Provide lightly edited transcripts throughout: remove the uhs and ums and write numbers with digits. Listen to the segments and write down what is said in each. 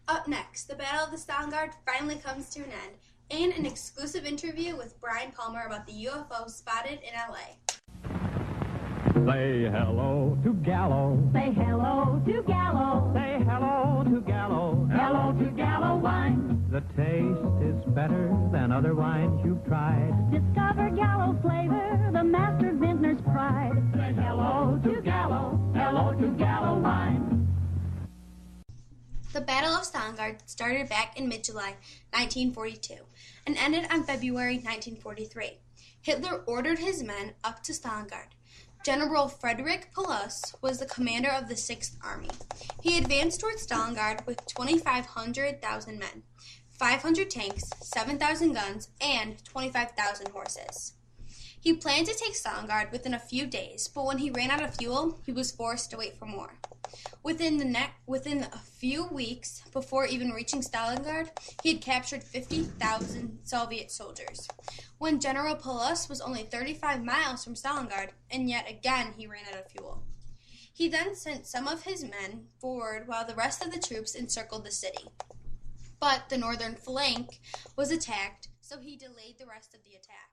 Up next, the Battle of the Stalingrad finally comes to an end, and an exclusive interview with Brian Palmer about the UFO spotted in LA. Say hello to Gallo. Say hello to Gallo. Say hello to Gallo. Hello to Gallo wine. The taste is better than other wines you've tried. Discover Gallo flavor, the master vintner's pride. Say hello to Gallo. Hello to Gallo wine. The Battle of Stalingrad started back in mid-July 1942 and ended on February 1943. Hitler ordered his men up to Stalingrad. General Frederick Paulus was the commander of the 6th Army. He advanced towards Stalingrad with 2,500 men, 500 tanks, 7,000 guns, and 25,000 horses. He planned to take Stalingrad within a few days, but when he ran out of fuel, he was forced to wait for more. Within a few weeks before even reaching Stalingrad, he had captured 50,000 Soviet soldiers, when General Paulus was only 35 miles from Stalingrad, and yet again he ran out of fuel. He then sent some of his men forward while the rest of the troops encircled the city. But the northern flank was attacked, so he delayed the rest of the attack.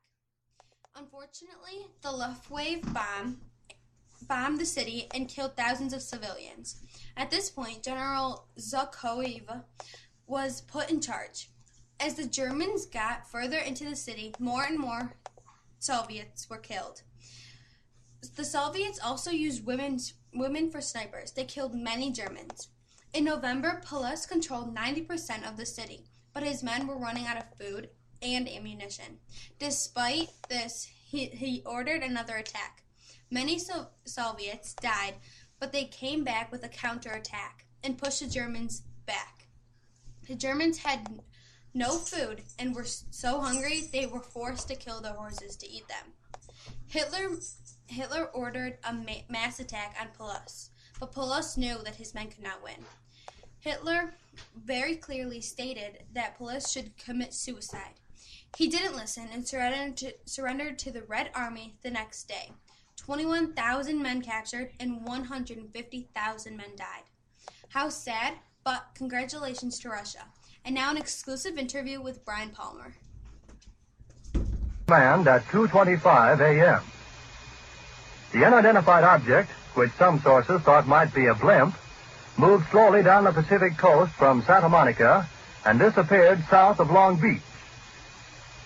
Unfortunately, the Luftwaffe bombed the city and killed thousands of civilians. At this point, General Zhukov was put in charge. As the Germans got further into the city, more and more Soviets were killed. The Soviets also used women for snipers. They killed many Germans. In November, Paulus controlled 90% of the city, but his men were running out of food and ammunition. Despite this, he ordered another attack. Many Soviets died, but they came back with a counterattack and pushed the Germans back. The Germans had no food and were so hungry they were forced to kill their horses to eat them. Hitler ordered a mass attack on Paulus, but Paulus knew that his men could not win. Hitler very clearly stated that Paulus should commit suicide. He didn't listen and surrendered to the Red Army the next day. 21,000 men captured and 150,000 men died. How sad, but congratulations to Russia. And now an exclusive interview with Brian Palmer. Manned at 2:25 a.m. The unidentified object, which some sources thought might be a blimp, moved slowly down the Pacific coast from Santa Monica and disappeared south of Long Beach.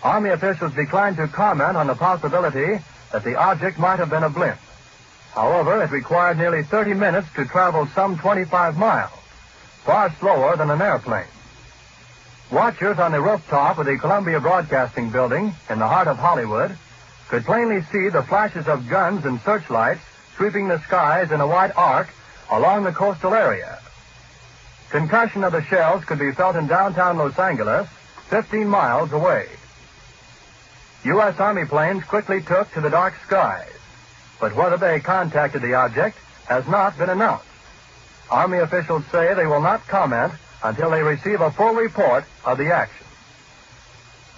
Army officials declined to comment on the possibility that the object might have been a blimp. However, it required nearly 30 minutes to travel some 25 miles, far slower than an airplane. Watchers on the rooftop of the Columbia Broadcasting Building in the heart of Hollywood could plainly see the flashes of guns and searchlights sweeping the skies in a wide arc along the coastal area. Concussion of the shells could be felt in downtown Los Angeles, 15 miles away. U.S. Army planes quickly took to the dark skies, but whether they contacted the object has not been announced. Army officials say they will not comment until they receive a full report of the action.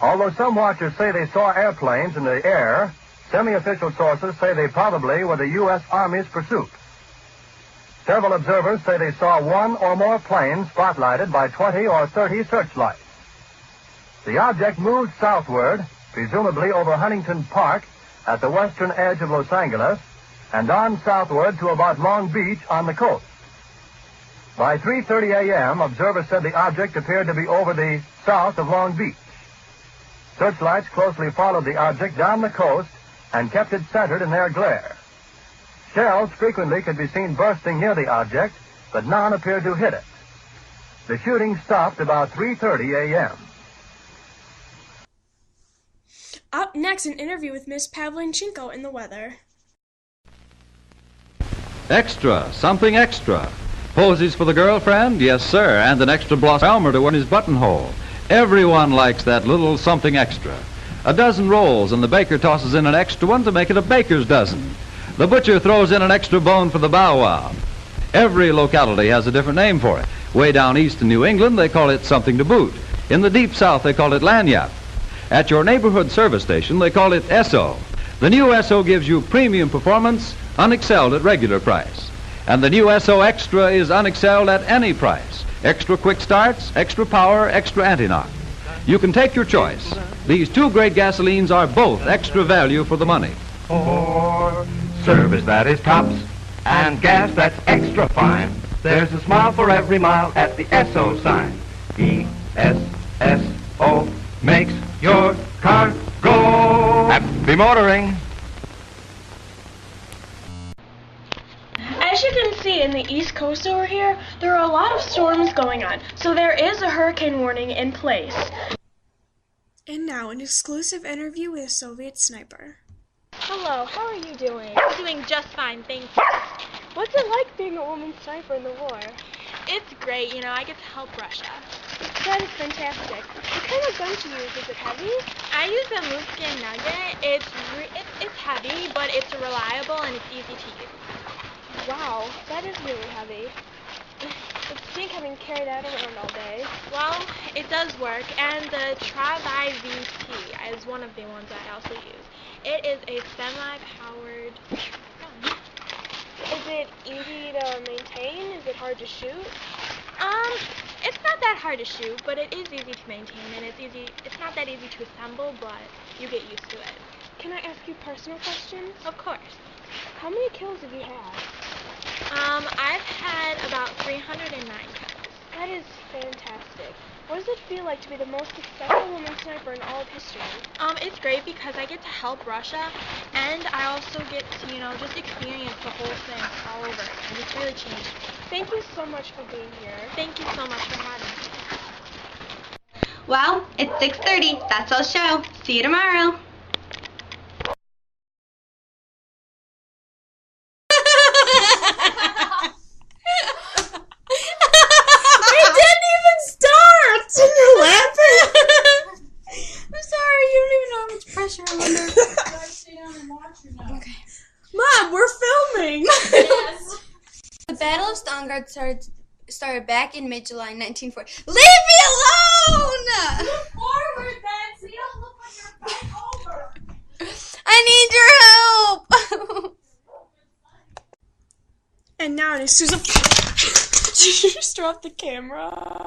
Although some watchers say they saw airplanes in the air, semi-official sources say they probably were the U.S. Army's pursuit. Several observers say they saw one or more planes spotlighted by 20 or 30 searchlights. The object moved southward, presumably over Huntington Park at the western edge of Los Angeles, and on southward to about Long Beach on the coast. By 3:30 a.m., observers said the object appeared to be over the south of Long Beach. Searchlights closely followed the object down the coast and kept it centered in their glare. Shells frequently could be seen bursting near the object, but none appeared to hit it. The shooting stopped about 3:30 a.m. Up next, an interview with Miss Pavlinchenko in the weather. Extra, something extra. Posies for the girlfriend? Yes, sir, and an extra blossom Elmer to wear in his buttonhole. Everyone likes that little something extra. A dozen rolls, and the baker tosses in an extra one to make it a baker's dozen. The butcher throws in an extra bone for the bow wow. Every locality has a different name for it. Way down east in New England, they call it something to boot. In the deep south, they call it lanyard. At your neighborhood service station, they call it Esso. The new Esso gives you premium performance, unexcelled at regular price. And the new Esso Extra is unexcelled at any price. Extra quick starts, extra power, extra anti-knock. You can take your choice. These two great gasolines are both extra value for the money. For service that is tops and gas that's extra fine, there's a smile for every mile at the SO sign. E-S-S-O makes your car go. Happy motoring. As you can see in the East Coast over here, there are a lot of storms going on, so there is a hurricane warning in place. And now, an exclusive interview with a Soviet sniper. Hello, how are you doing? I'm doing just fine, thank you. What's it like being a woman sniper in the war? It's great, you know, I get to help Russia. That is fantastic. What kind of gun do you use? Is it heavy? I use the Newscast Nugget. It's heavy, but it's reliable and it's easy to use. Wow, that is really heavy. Would stink having carried that around all day. Well, it does work, and the Travi VT is one of the ones I also use. It is a semi-powered gun. Is it easy to maintain? Is it hard to shoot? It's not that hard to shoot, but it is easy to maintain, and it's not that easy to assemble, but you get used to it. Can I ask you personal questions? Of course. How many kills have you had? I've had about 309 kills. That is fantastic. What does it feel like to be the most successful woman sniper in all of history? It's great because I get to help Russia, and I also get to, you know, just experience the whole thing all over again. It's really changed me. Thank you so much for being here. Thank you so much for having me. Well, it's 6:30. That's our show. See you tomorrow. You're laughing? I'm sorry, you don't even know how much pressure I'm under. Okay. Mom, we're filming! Yes. The Battle of Stalingrad started back in mid-July 1940. Leave me alone! Look forward, then, so you don't look like you're bent over. I need your help! And now it is Susan. Did you just drop the camera?